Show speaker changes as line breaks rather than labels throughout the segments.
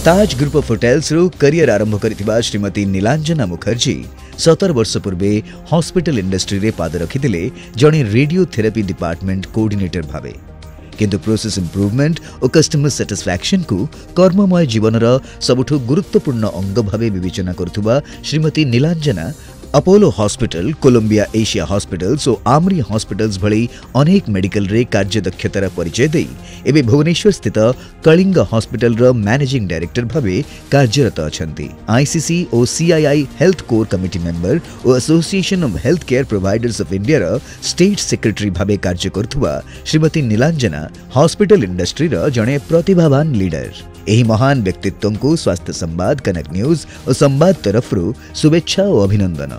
Taj group of hotels रो career आरंभ करिथिबा श्रीमती नीलांजना मुखर्जी 17 वर्ष पूर्वे हॉस्पिटल इंडस्ट्री रे पाद रखिथिले जणे रेडियोथेरापी डिपार्टमेंट कोऑर्डिनेटर भावे किंतु प्रोसेस इंप्रूवमेंट और कस्टमर सैटिस्फैक्शन को कर्ममय जीवनर सबुठु गुरुत्वपूर्ण अंग भावे विवेचना करुथुबा Shrimati Nilanjana Apollo hospital, Columbia Asia hospitals और आमरी हॉस्पिटल्स भली अनेक मेडिकल रे कार्यदक्षतार परिचय दे एबे भुवनेश्वर स्थित कलिंग हॉस्पिटल रो मैनेजिंग डायरेक्टर भावे कार्यरत अछंती। आईसीसी और CII health core committee member और association of health care providers of India रो स्टेट सेक्रेटरी भावे कार्य करथुबा श्रीमती नीलांजना हॉस्पिटल इंडस्ट्री रो जणे प्रतिभावान लीडर। एही महान व्यक्तित्व को स्वास्थ्य संवाद, कनक न्यूज और संवाद तरफरु शुभेच्छा और अभिनंदन।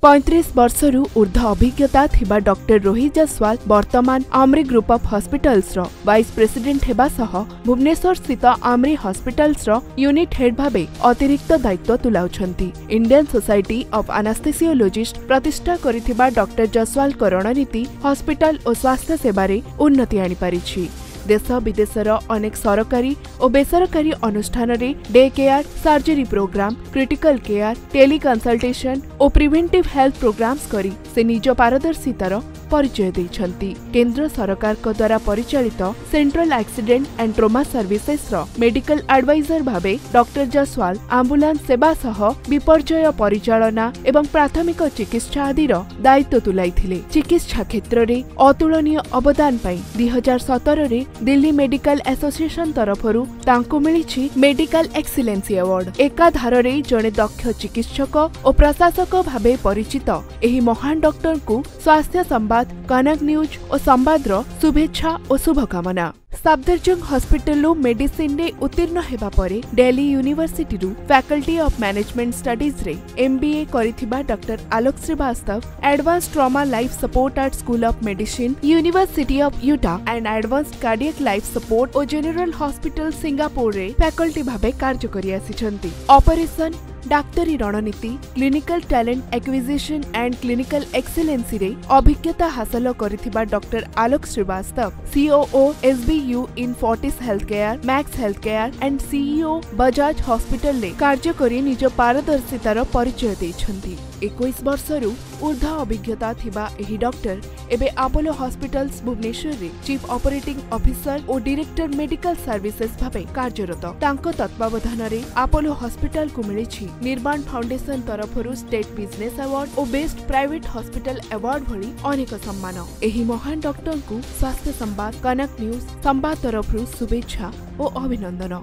35 वर्षरु ऊर्ध्व अभिज्ञता थिबा डॉक्टर रोहित जसवाल वर्तमान आमरी ग्रुप ऑफ हॉस्पिटल्स रो वाइस प्रेसिडेंट हेबा सह भुवनेश्वर स्थित आमरी हॉस्पिटल्स रो यूनिट हेड भाबे अतिरिक्त दायित्व तुलाउछंती। इंडियन सोसाइटी ऑफ एनास्थेसियोलॉजिस्ट प्रतिष्ठा करिथिबा डॉक्टर जसवाल रणनीति हॉस्पिटल और स्वास्थ्य सेवारे उन्नति आनि पारिछि। देश विदेशर अनेक सरकारी और बेसरकारी अनुष्ठान रे day care, surgery programme, critical care, teleconsultation और प्रिवेंटिव हेल्थ प्रोग्राम्स करी से निज पारदर्शितार परिचय दैछंती। केंद्र सरकार को द्वारा परिचालित central accident and trauma services रो मेडिकल एडवाइजर भाबे डॉक्टर जसवाल एम्बुलेंस सेवा सह विपर्जय परिचालना एवं प्राथमिक चिकित्सा आदि रो दायित्व तुलाइथिले। चिकित्सा क्षेत्र रे अतुलनीय अवदान पाई 2017 रे दिल्ली मेडिकल एसोसिएशन तरफरु तांको मिलिछि मेडिकल एक्सीलेंसी अवार्ड। एकाधार रे जणे दक्ष चिकित्सक और प्रशासक भाबे परिचित एही महान डॉक्टर को स्वास्थ्य संवाद, कनक न्यूज और संवाद रो शुभेच्छा और शुभकामना। सफदरजंग हॉस्पिटल मेडिसिन रे उत्तीर्ण हेबा परे दिल्ली यूनिवर्सिटी रु फैकल्टी ऑफ मैनेजमेंट स्टडीज रे एमबीए करिथिबा doctor Alok Srivastava advance trauma life support at school of medicine university of Utah and advance cardiac life support और जनरल हॉस्पिटल सिंगापुर रे फैकल्टी भाबे कार्य करि आसिछंती। ऑपरेशन, डाक्टरी रणनीति, clinical talent acquisition and clinical excellency रे अभिज्ञता हासिल करिथिबा doctor Alok Srivastava COO SBU in Fortis health care, Max health care and CEO Bajaj hospital रे कार्य करि निज पारदर्शितार परिचय दैछंती। 21 वर्षरु ऊर्ध्व अभिज्ञता थिबा एही डॉक्टर एबे अपोलो हॉस्पिटल्स भुवनेश्वर रे चीफ ऑपरेटिंग ऑफिसर और डायरेक्टर मेडिकल सर्विसेज भाबे कार्यरत। तांको तत्वावधान रे अपोलो हॉस्पिटल को मिलिछि निर्माण फाउंडेशन तरफरु स्टेट बिजनेस अवार्ड और बेस्ट प्राइवेट हॉस्पिटल अवार्ड भली अनेक सम्मान। एही महान डॉक्टर को स्वास्थ्य संवाद, कनक न्यूज संवाद तरफरु शुभेच्छा और अभिनंदन।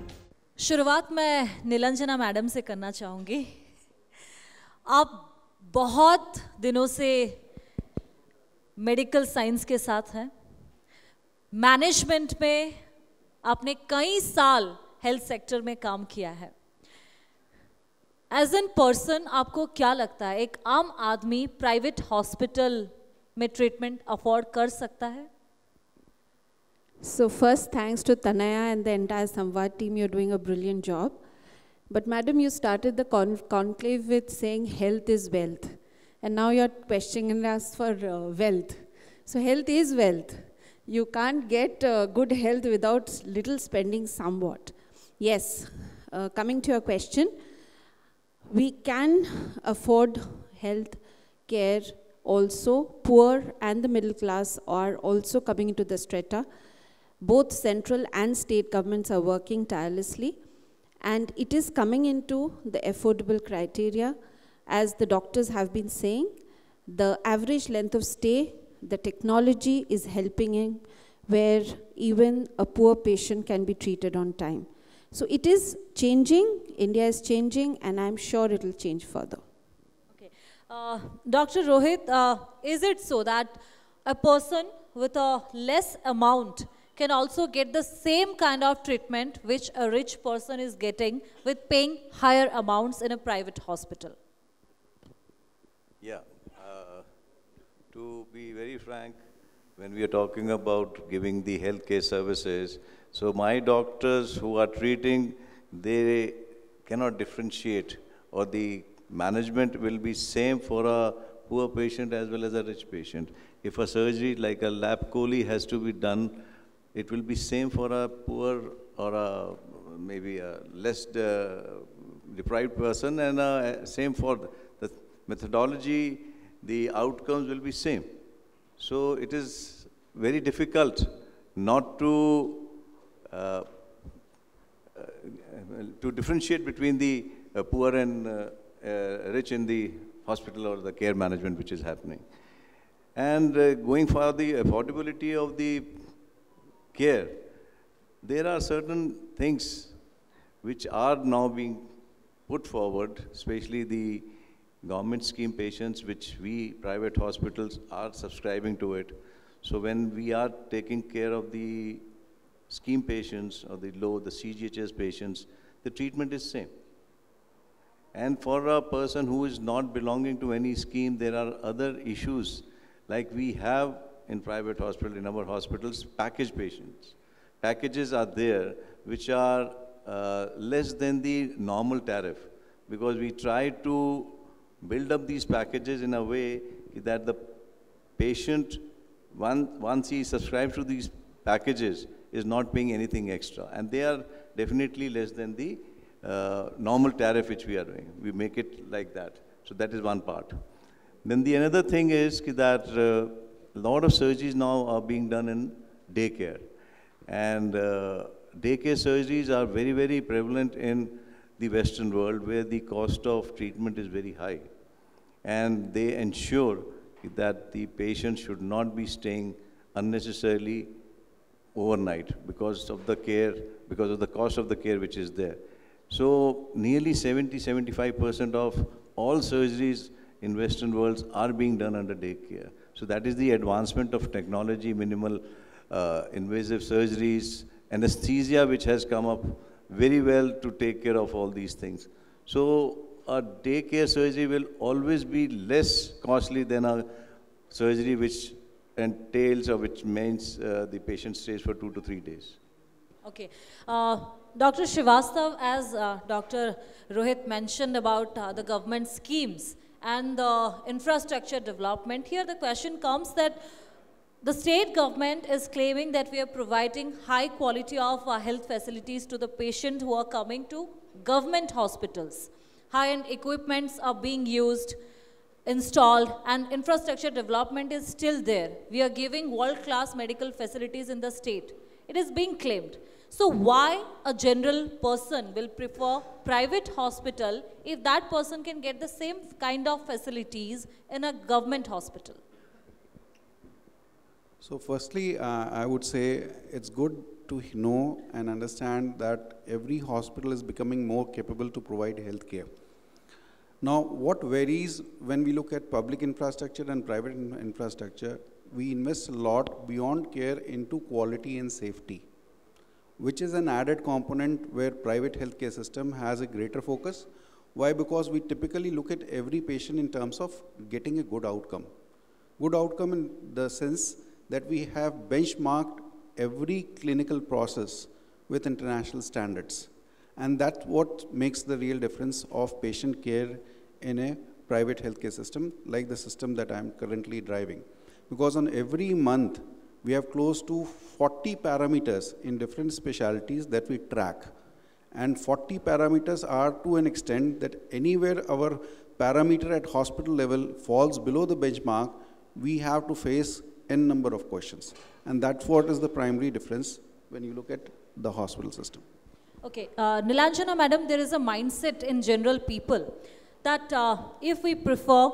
शुरुआत मैं नीलांजना मैडम से करना चाहूंगी। आप बहुत दिनों से मेडिकल साइंस के साथ हैं, मैनेजमेंट में आपने कई साल हेल्थ सेक्टर में काम किया है। एज एन पर्सन आपको क्या लगता है एक आम आदमी प्राइवेट हॉस्पिटल में ट्रीटमेंट अफोर्ड कर सकता है?
So first, thanks to Tanaya and the entire Samvad team, you're doing a brilliant job. But madam, you started the conclave with saying health is wealth. And now you're questioning us for wealth. So health is wealth. You can't get good health without little spending somewhat. Yes, coming to your question, we can afford health care also. Poor and the middle class are also coming into the strata. Both central and state governments are working tirelessly, and it is coming into the affordable criteria. As the doctors have been saying, the average length of stay, the technology is helping in where even a poor patient can be treated on time. So it is changing, India is changing, and I'm sure it will change further.
Okay. Dr. Rohit, is it so that a person with a less amount can also get the same kind of treatment which a rich person is getting with paying higher amounts in a private hospital?
Yeah, to be very frank, when we are talking about giving the healthcare services, so my doctors who are treating, they cannot differentiate, or the management will be same for a poor patient as well as a rich patient. If a surgery like a lap chole has to be done, it will be same for a poor or a maybe a less deprived person, and same for the methodology, the outcomes will be same. So it is very difficult not to differentiate between the poor and rich in the hospital or the care management which is happening. And going for the affordability of the care, there are certain things which are now being put forward, especially the government scheme patients, which we private hospitals are subscribing to it. So when we are taking care of the scheme patients or the CGHS patients, the treatment is same. And for a person who is not belonging to any scheme, there are other issues, like we have in private hospital, in our hospitals, package patients. Packages are there which are less than the normal tariff, because we try to build up these packages in a way that the patient, once he subscribes to these packages, is not paying anything extra. And they are definitely less than the normal tariff which we are doing. We make it like that. So that is one part. Then the another thing is that a lot of surgeries now are being done in daycare. And daycare surgeries are very, very prevalent in the Western world, where the cost of treatment is very high. And they ensure that the patient should not be staying unnecessarily overnight because of the care, because of the cost of the care which is there. So nearly 70–75% of all surgeries in Western worlds are being done under daycare. So that is the advancement of technology, minimal invasive surgeries, anesthesia which has come up very well to take care of all these things. So a daycare surgery will always be less costly than a surgery which entails or which means the patient stays for 2 to 3 days.
Okay. Dr. Srivastava, as Dr. Rohit mentioned about the government schemes and the infrastructure development, here the question comes that the state government is claiming that we are providing high quality of health facilities to the patient who are coming to government hospitals. High-end equipments are being used, installed, and infrastructure development is still there. We are giving world-class medical facilities in the state. It is being claimed. So why a general person will prefer private hospital if that person can get the same kind of facilities in a government hospital?
So firstly, I would say it's good to know and understand that every hospital is becoming more capable to provide health care. Now, what varies when we look at public infrastructure and private infrastructure, we invest a lot beyond care into quality and safety, which is an added component where private healthcare system has a greater focus. Why? Because we typically look at every patient in terms of getting a good outcome. Good outcome in the sense that we have benchmarked every clinical process with international standards. And that's what makes the real difference of patient care in a private healthcare system, like the system that I'm currently driving. Because on every month, we have close to 40 parameters in different specialties that we track. And 40 parameters are to an extent that anywhere our parameter at hospital level falls below the benchmark, we have to face n number of questions. And that's what is the primary difference when you look at the hospital system.
Okay, Nilanjana madam, there is a mindset in general people that if we prefer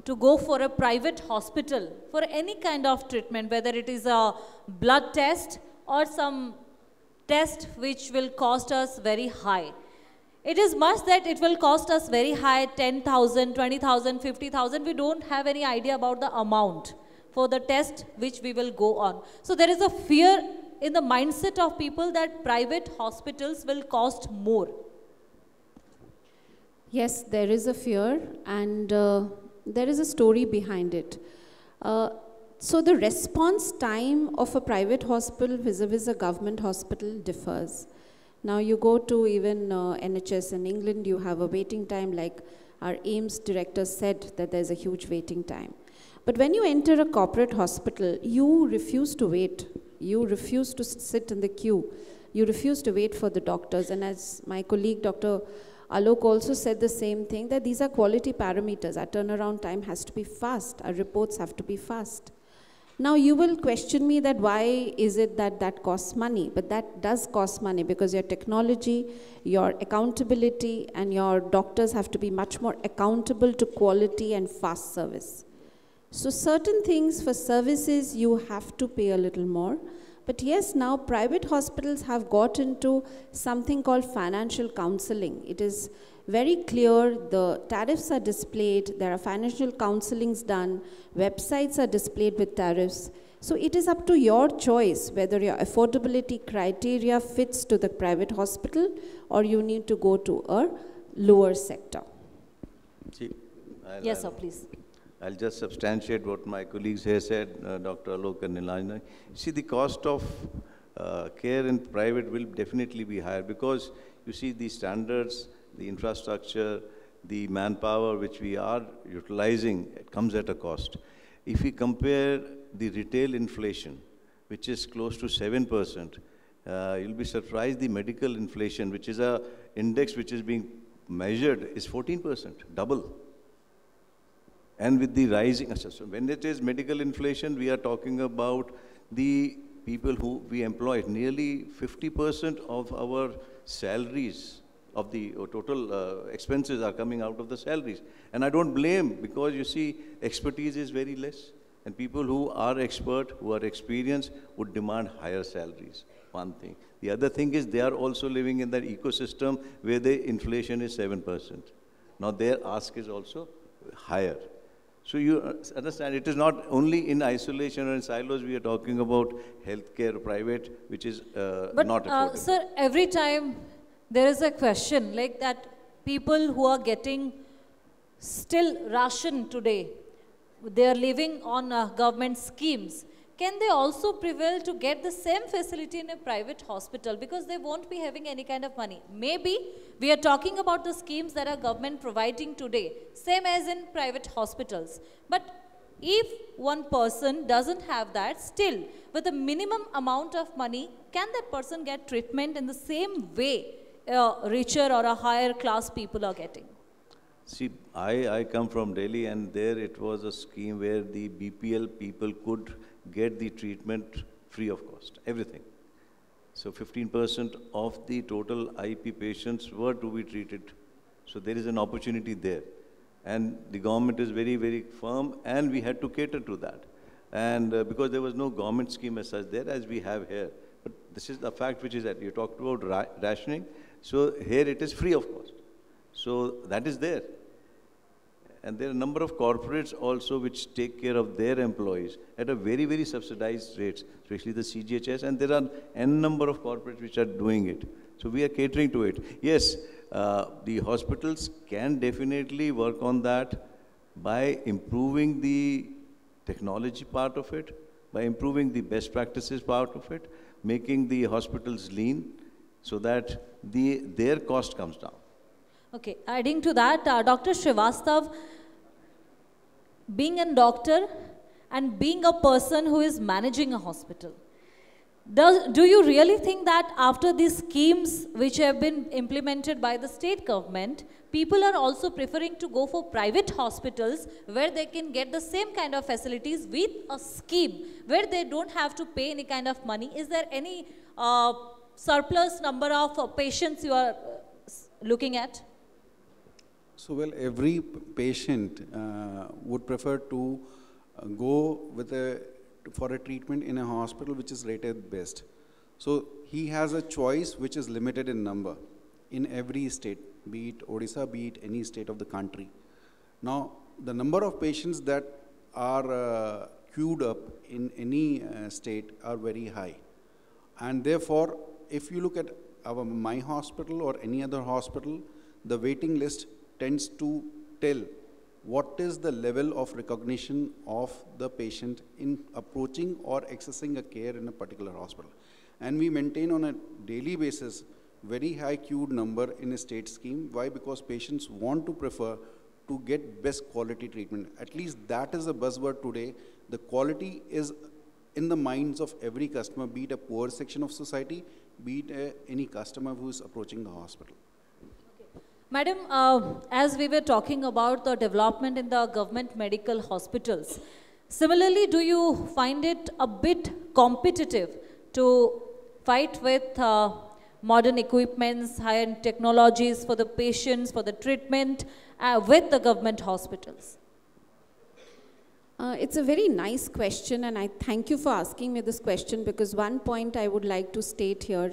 to go for a private hospital for any kind of treatment, whether it is a blood test or some test which will cost us very high. It is much that it will cost us very high, 10,000, 20,000, 50,000. We don't have any idea about the amount for the test which we will go on. So there is a fear in the mindset of people that private hospitals will cost more.
Yes, there is a fear, and there is a story behind it. So the response time of a private hospital vis-a-vis a government hospital differs. Now you go to even NHS in England, you have a waiting time, like our AIMS director said that there's a huge waiting time. But when you enter a corporate hospital, you refuse to wait. You refuse to sit in the queue. you refuse to wait for the doctors. And as my colleague Dr. Alok also said the same thing, that these are quality parameters. Our turnaround time has to be fast. Our reports have to be fast. Now you will question me that why is it that that costs money? But that does cost money because your technology, your accountability, and your doctors have to be much more accountable to quality and fast service. So certain things for services you have to pay a little more. But yes, now private hospitals have got into something called financial counseling. It is very clear, the tariffs are displayed, there are financial counselings done, websites are displayed with tariffs. So it is up to your choice whether your affordability criteria fits to the private hospital or you need to go to a lower sector.
See,
Yes, sir, please.
I'll just substantiate what my colleagues here said, Dr. Alok and Nilanjana. See, the cost of care in private will definitely be higher because you see the standards, the infrastructure, the manpower which we are utilizing, it comes at a cost. If we compare the retail inflation, which is close to 7%, you'll be surprised the medical inflation, which is a index which is being measured, is 14%, double. And with the rising, so when it is medical inflation, we are talking about the people who we employ. Nearly 50% of our salaries, of the total expenses are coming out of the salaries. And I don't blame, because you see, expertise is very less. And people who are expert, who are experienced, would demand higher salaries, one thing. The other thing is they are also living in that ecosystem where the inflation is 7%. Now their ask is also higher. So you understand, it is not only in isolation or in silos, we are talking about healthcare private, which is not affordable.
Sir, every time there is a question like that, people who are getting still ration today, they are living on government schemes. Can they also prevail to get the same facility in a private hospital because they won't be having any kind of money? Maybe we are talking about the schemes that are government providing today, same as in private hospitals. But if one person doesn't have that, still with a minimum amount of money, can that person get treatment in the same way richer or a higher class people are getting?
See, I come from Delhi, and there it was a scheme where the BPL people could get the treatment free of cost, everything. So 15% of the total IP patients were to be treated. So there is an opportunity there. And the government is very, very firm, and we had to cater to that. And because there was no government scheme as such there as we have here. But this is the fact which is that you talked about rationing. So here it is free of cost. So that is there. And there are a number of corporates also which take care of their employees at a very, very subsidized rates, especially the CGHS, and there are n number of corporates which are doing it. So we are catering to it. Yes, the hospitals can definitely work on that by improving the technology part of it, by improving the best practices part of it, making the hospitals lean so that their cost comes down.
Okay, adding to that, Dr. Srivastava, being a doctor and being a person who is managing a hospital, do you really think that after these schemes which have been implemented by the state government, people are also preferring to go for private hospitals where they can get the same kind of facilities with a scheme where they don't have to pay any kind of money? Is there any surplus number of patients you are looking at?
So, well, every patient would prefer to go for a treatment in a hospital which is rated best. So, he has a choice which is limited in number in every state, be it Odisha, be it any state of the country. Now, the number of patients that are queued up in any state are very high. And therefore, if you look at my hospital or any other hospital, the waiting list tends to tell what is the level of recognition of the patient in approaching or accessing a care in a particular hospital. And we maintain on a daily basis very high queued number in a state scheme. Why? Because patients want to prefer to get best quality treatment. At least that is the buzzword today. The quality is in the minds of every customer, be it a poor section of society, be it any customer who is approaching the hospital.
Madam, as we were talking about the development in the government medical hospitals, similarly, do you find it a bit competitive to fight with modern equipments, high-end technologies for the patients, for the treatment with the government hospitals?
It's a very nice question, and I thank you for asking me this question, because one point I would like to state here,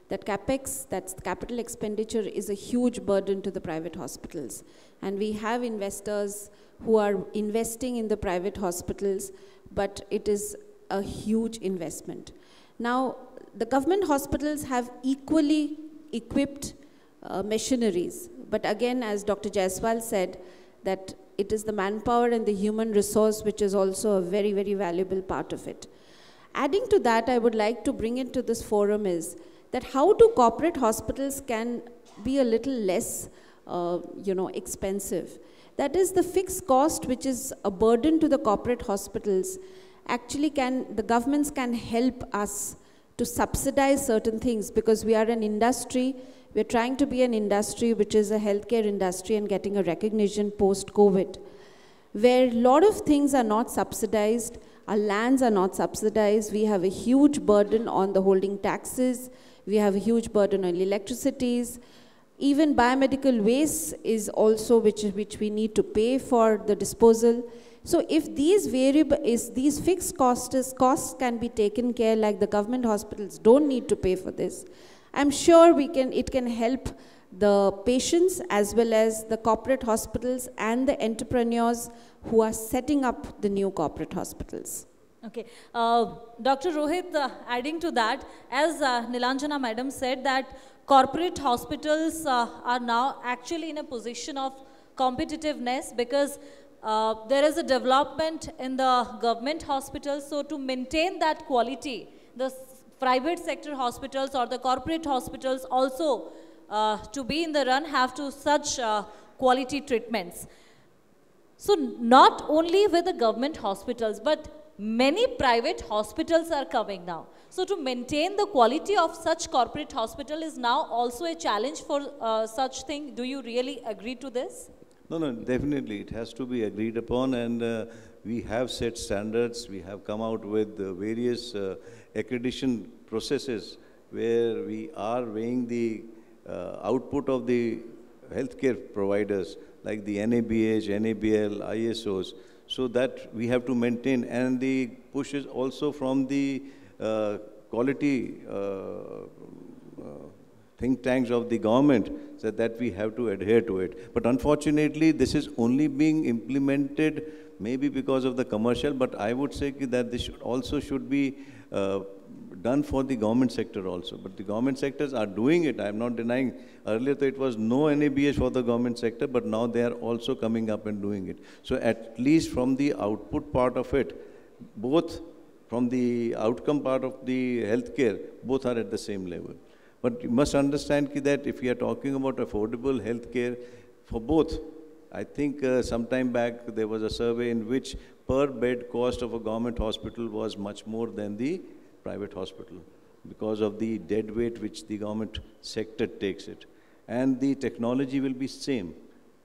that CapEx, that's capital expenditure, is a huge burden to the private hospitals. And we have investors who are investing in the private hospitals, but it is a huge investment. Now, the government hospitals have equally equipped machineries, but again, as Dr. Jaiswal said, that it is the manpower and the human resource which is also a very, very valuable part of it. Adding to that, I would like to bring into this forum is that how do corporate hospitals can be a little less expensive. That is, the fixed cost which is a burden to the corporate hospitals, actually the governments can help us to subsidize certain things, because we are an industry, we're trying to be an industry which is a healthcare industry and getting a recognition post-COVID, where a lot of things are not subsidized, our lands are not subsidized, we have a huge burden on the holding taxes, we have a huge burden on electricities, even biomedical waste is also which we need to pay for the disposal. So if these fixed costs can be taken care, like the government hospitals don't need to pay for this, I'm sure it can help the patients as well as the corporate hospitals and the entrepreneurs who are setting up the new corporate hospitals.
Okay, Dr. Rohit, adding to that, as Nilanjana madam said, that corporate hospitals are now actually in a position of competitiveness, because there is a development in the government hospitals. So to maintain that quality, the private sector hospitals or the corporate hospitals also to be in the run have to such quality treatments. So not only with the government hospitals, but many private hospitals are coming now. So to maintain the quality of such corporate hospital is now also a challenge for such thing. Do you really agree to this?
No, definitely. It has to be agreed upon, and we have set standards. We have come out with various accreditation processes where we are weighing the output of the healthcare providers like the NABH, NABL, ISOs, so that we have to maintain, and the push is also from the quality think tanks of the government, so that we have to adhere to it. But unfortunately, this is only being implemented maybe because of the commercial, but I would say that this should be done for the government sector also. But the government sectors are doing it. I am not denying. Earlier it was no NABH for the government sector, but now they are also coming up and doing it. So at least from the output part of it, both from the outcome part of the healthcare, both are at the same level. But you must understand that if we are talking about affordable healthcare for both, I think some time back there was a survey in which per bed cost of a government hospital was much more than the private hospital because of the dead weight which the government sector takes it. And the technology will be same.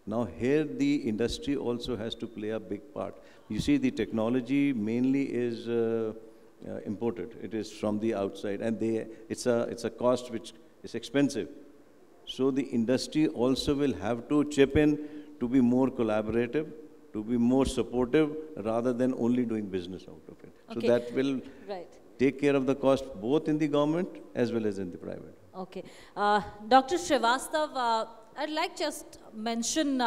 Now here the industry also has to play a big part. You see, the technology mainly is imported. It is from the outside, and it's a cost which is expensive. So the industry also will have to chip in to be more collaborative, to be more supportive, rather than only doing business out of it. Okay. So that will take care of the cost both in the government as well as in the private.
Okay. Dr. Srivastav, I'd like just mention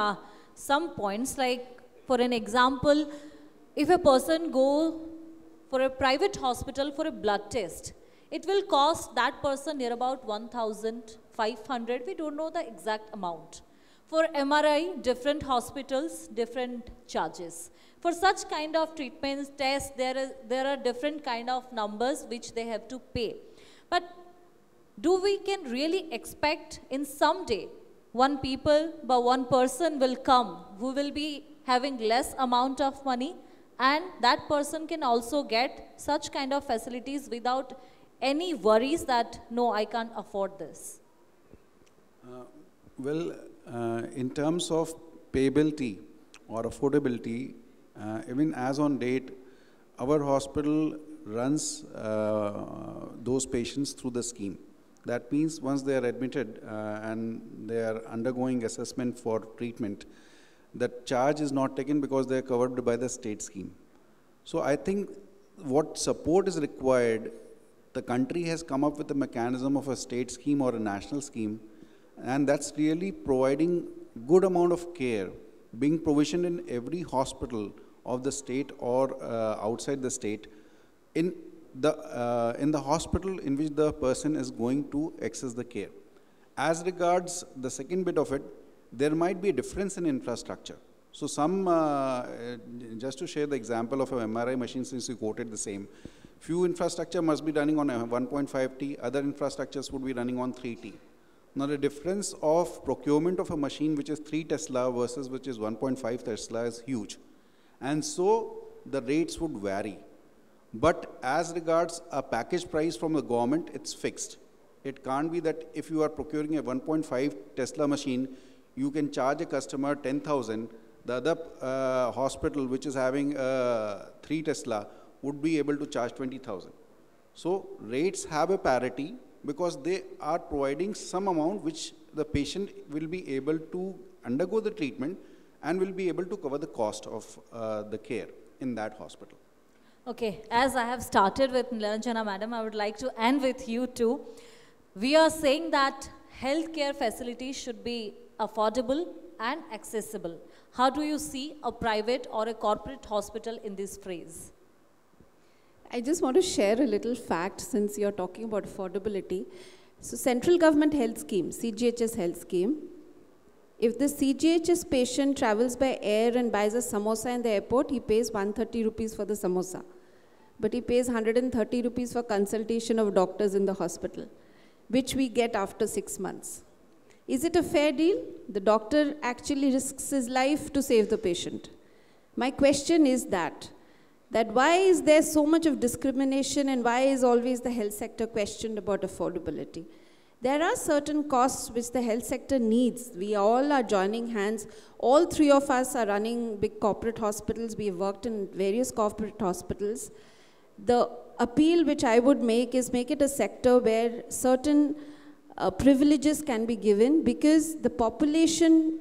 some points, like for an example, if a person go for a private hospital for a blood test, it will cost that person near about 1,500. We don't know the exact amount. For MRI, different hospitals, different charges. For such kind of treatments, tests, there are different kind of numbers which they have to pay. But do we can really expect in some day one person will come who will be having less amount of money, and that person can also get such kind of facilities without Any worries that, no, I can't afford this?
In terms of payability or affordability, even as on date, our hospital runs those patients through the scheme. That means once they are admitted and they are undergoing assessment for treatment, the charge is not taken because they are covered by the state scheme. So I think what support is required, the country has come up with a mechanism of a state scheme or a national scheme, and that's really providing good amount of care being provisioned in every hospital of the state or outside the state in the hospital in which the person is going to access the care. As regards the second bit of it, there might be a difference in infrastructure. So just to share the example of an MRI machine, since you quoted the same, few infrastructure must be running on a 1.5T, other infrastructures would be running on 3T. Now the difference of procurement of a machine which is 3 Tesla versus which is 1.5 Tesla is huge. And so the rates would vary. But as regards a package price from the government, it's fixed. It can't be that if you are procuring a 1.5 Tesla machine, you can charge a customer 10,000. The other hospital which is having 3 Tesla would be able to charge 20,000. So rates have a parity because they are providing some amount which the patient will be able to undergo the treatment and will be able to cover the cost of the care in that hospital.
Okay, as I have started with Nilanjana Madam, I would like to end with you too. We are saying that healthcare facilities should be affordable and accessible. How do you see a private or a corporate hospital in this phrase?
I just want to share a little fact since you're talking about affordability. So central government health scheme, CGHS health scheme, if the CGHS patient travels by air and buys a samosa in the airport, he pays 130 rupees for the samosa. But he pays 130 rupees for consultation of doctors in the hospital, which we get after 6 months. Is it a fair deal? The doctor actually risks his life to save the patient. My question is that why is there so much of discrimination and why is always the health sector questioned about affordability? There are certain costs which the health sector needs. We all are joining hands. All three of us are running big corporate hospitals. We have worked in various corporate hospitals. The appeal which I would make is make it a sector where certain privileges can be given because the population,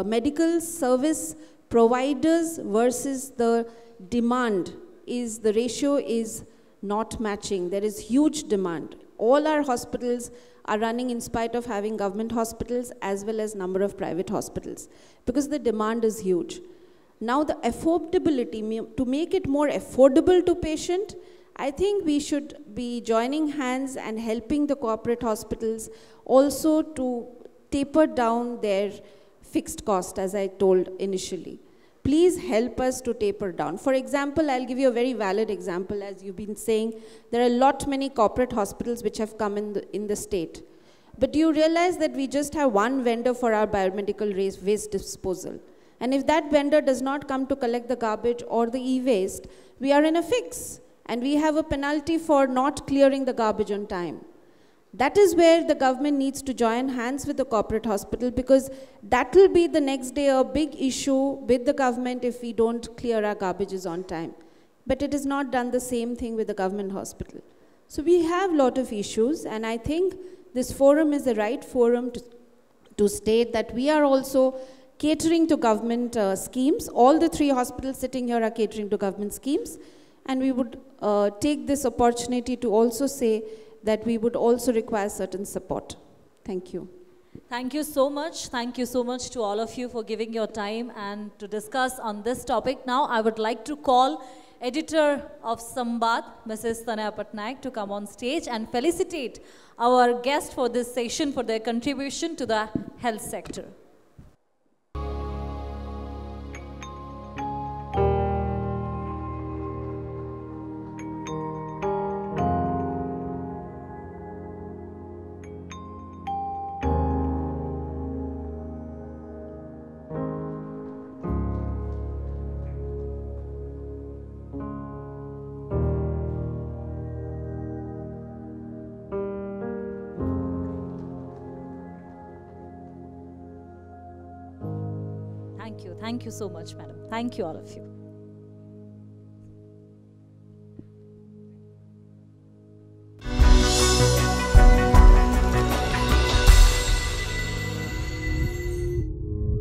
medical service providers versus the demand is, the ratio is not matching. There is huge demand. All our hospitals are running in spite of having government hospitals as well as number of private hospitals because the demand is huge. Now the affordability, to make it more affordable to patient, I think we should be joining hands and helping the corporate hospitals also to taper down their fixed cost, as I told initially. Please help us to taper down. For example, I'll give you a very valid example. As you've been saying, there are many corporate hospitals which have come in the state. But do you realize that we just have one vendor for our biomedical waste disposal? And if that vendor does not come to collect the garbage or the e-waste, we are in a fix. And we have a penalty for not clearing the garbage on time. That is where the government needs to join hands with the corporate hospital because that will be the next day a big issue with the government if we don't clear our garbages on time. But it is not done the same thing with the government hospital. So we have a lot of issues and I think this forum is the right forum to state that we are also catering to government schemes. All the three hospitals sitting here are catering to government schemes. And we would take this opportunity to also say that we would also require certain support. Thank you.
Thank you so much. Thank you so much to all of you for giving your time and to discuss on this topic. Now I would like to call editor of Sambad, Mrs. Tanaya Patnaik, to come on stage and felicitate our guest for this session for their contribution to the health sector. Thank you so much, madam. Thank you, all of you.